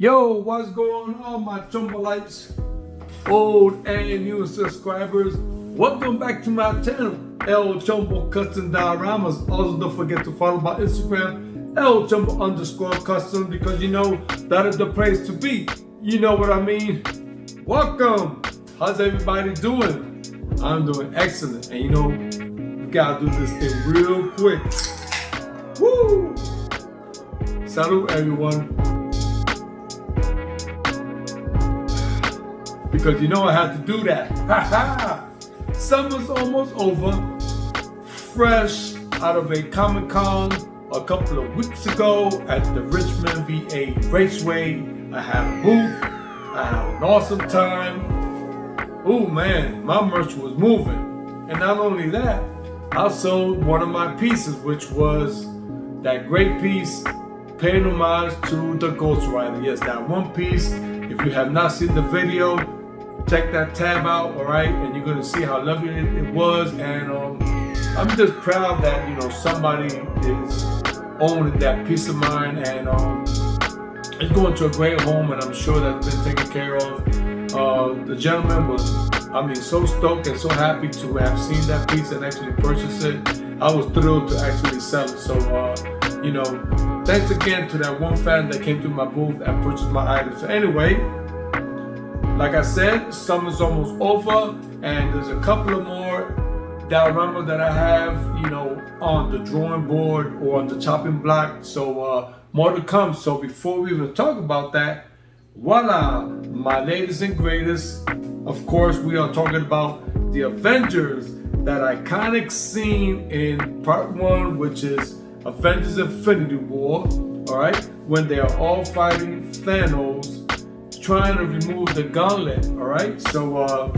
Yo, what's going on, my Chumbalites, old and new subscribers? Welcome back to my channel, El Chumbo Custom Dioramas. Also, don't forget to follow my Instagram, El Chumbo_custom, because you know that is the place to be. You know what I mean? Welcome. How's everybody doing? I'm doing excellent, and you know, we gotta do this thing real quick. Woo! Salute, everyone. Because you know I had to do that. Summer's almost over. Fresh out of a Comic-Con a couple of weeks ago at the Richmond VA Raceway. I had a booth. I had an awesome time. Oh man, my merch was moving. And not only that, I sold one of my pieces, which was that great piece, paying homage to the Ghost Rider. Yes, that one piece. If you have not seen the video, check that tab out, all right? And you're gonna see how lovely it was. And I'm just proud that, you know, somebody is owning that piece of mine, and it's going to a great home, and I'm sure that's been taken care of. The gentleman was, so stoked and so happy to have seen that piece and actually purchase it. I was thrilled to actually sell it. So, you know, thanks again to that one fan that came to my booth and purchased my item. So anyway, like I said, summer's almost over, and there's a couple of more dioramas that I have, you know, on the drawing board or on the chopping block. So more to come. So before we even talk about that, voila, my latest and greatest. Of course, we are talking about the Avengers, that iconic scene in part 1, which is Avengers Infinity War. All right, when they are all fighting Thanos, trying to remove the gauntlet. All right, so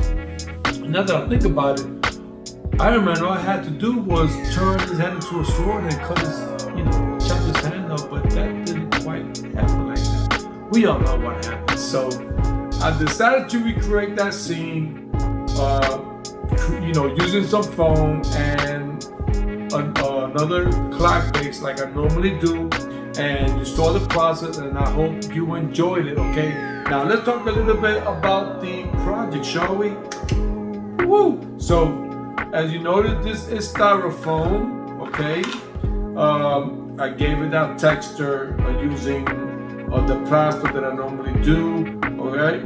now that I think about it, Iron Man, all I had to do was turn his hand into a sword and cut his, you know, chop his hand off, but that didn't quite happen like that. We all know what happened. So I decided to recreate that scene, you know, using some foam and another clock base like I normally do. And you saw the process, and I hope you enjoyed it, okay? Now let's talk a little bit about the project, shall we? Woo! So, as you noted, this is styrofoam, okay? I gave it that texture using the plaster that I normally do, okay?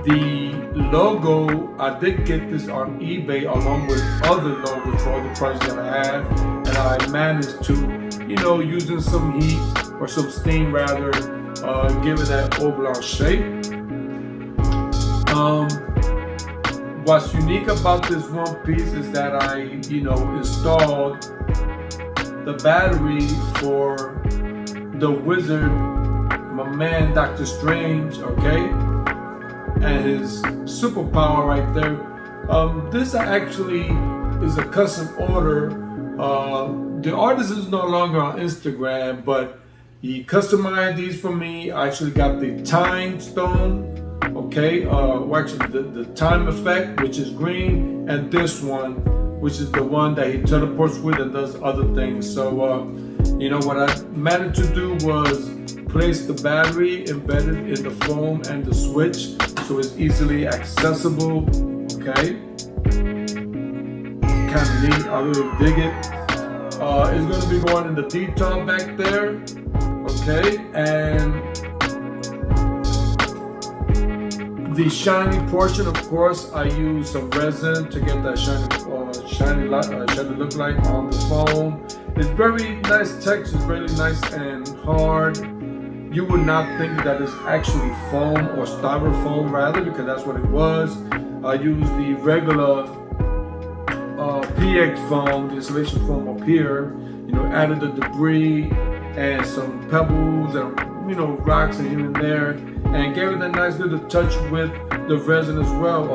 The logo, I did get this on eBay along with other logos for other projects that I have, and I managed to, you know, using some heat or some steam rather, give it that oblong shape. What's unique about this one piece is that I, you know, installed the battery for the wizard, my man Dr. Strange, okay, and his superpower right there. This actually is a custom order. The artist is no longer on Instagram, but he customized these for me. I actually got the time stone, okay, actually the time effect, which is green, and this one, which is the one that he teleports with and does other things. So, you know, what I managed to do was place the battery embedded in the foam and the switch, so it's easily accessible, okay? Kind of neat, I really dig it. It's going to be going in the detail back there, okay? And the shiny portion, of course, I use some resin to get that shiny look like on the foam. It's very nice texture, it's really nice and hard. You would not think that it's actually foam or styrofoam rather, because that's what it was. I used the regular PX foam, the insulation foam up here, you know, added the debris and some pebbles and, you know, rocks and here and there, and gave it a nice little touch with the resin as well.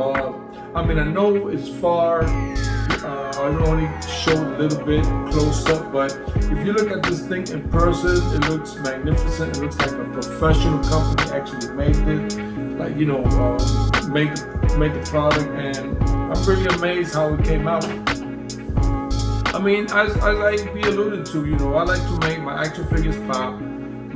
I know it's far, I only showed a little bit close up, but if you look at this thing in person, it looks magnificent. It looks like a professional company actually made it, like, you know, made the product, and I'm really amazed how it came out. As I alluded to, you know, I like to make my action figures pop.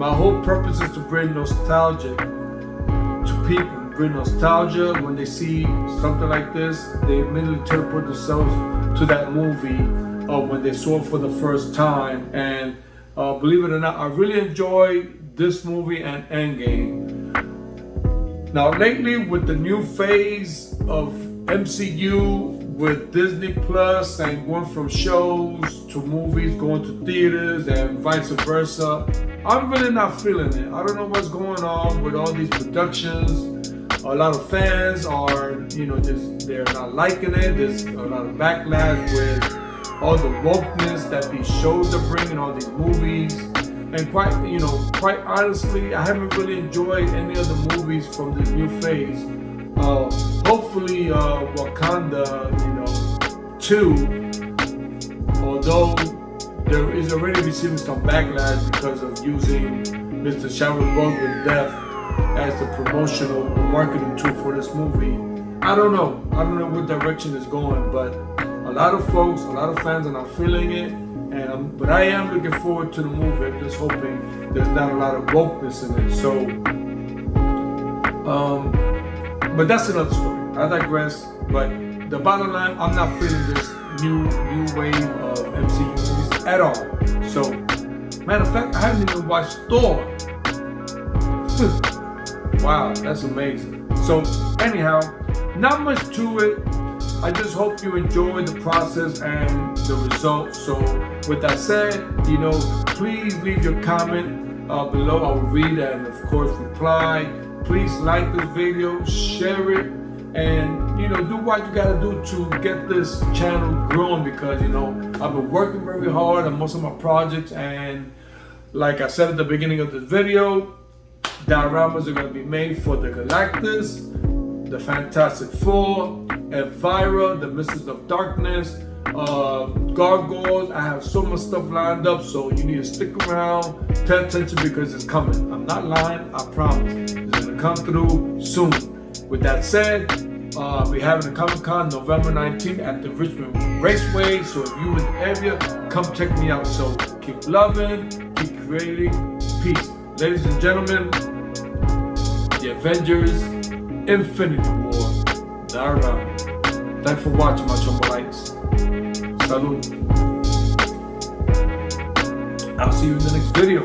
my whole purpose is to bring nostalgia to people. Bring nostalgia when they see something like this. They immediately teleport themselves to that movie when they saw it for the first time. And believe it or not, I really enjoy this movie and Endgame. Now lately, with the new phase of MCU with Disney Plus and going from shows to movies, going to theaters and vice versa, I'm really not feeling it. I don't know what's going on with all these productions. A lot of fans are, they're not liking it. There's a lot of backlash with all the wokeness that these shows are bringing, all these movies. And quite honestly, I haven't really enjoyed any of the movies from this new phase. Hopefully, Wakanda, 2, although there is already receiving some backlash because of using Mr. Chadwick Boseman's death as the promotional marketing tool for this movie. I don't know what direction it's going, but a lot of folks, a lot of fans are not feeling it. But I am looking forward to the movie. I'm just hoping there's not a lot of wokeness in it. So, but that's another story. I digress. But the bottom line, I'm not feeling this new wave of MCU movies at all. So, matter of fact, I haven't even watched Thor. Wow, that's amazing. So, anyhow, not much to it. I just hope you enjoy the process and the results. So with that said, please leave your comment below. I will read and of course reply. Please like this video, share it, and do what you gotta do to get this channel growing, because I've been working very hard on most of my projects, and like I said at the beginning of this video, dioramas are gonna be made for the Galactus, the Fantastic Four, Elvira, the Mistress of Darkness, Gargoyles. I have so much stuff lined up, so you need to stick around, pay attention, because it's coming. I'm not lying, I promise. It's gonna come through soon. With that said, we're having a Comic-Con November 19th at the Richmond Raceway, so if you're in the area, come check me out. So keep loving, keep creating, peace. Ladies and gentlemen, the Avengers Infinity War, Diorama. Thanks for watching, my Chombolites. Salud. I'll see you in the next video.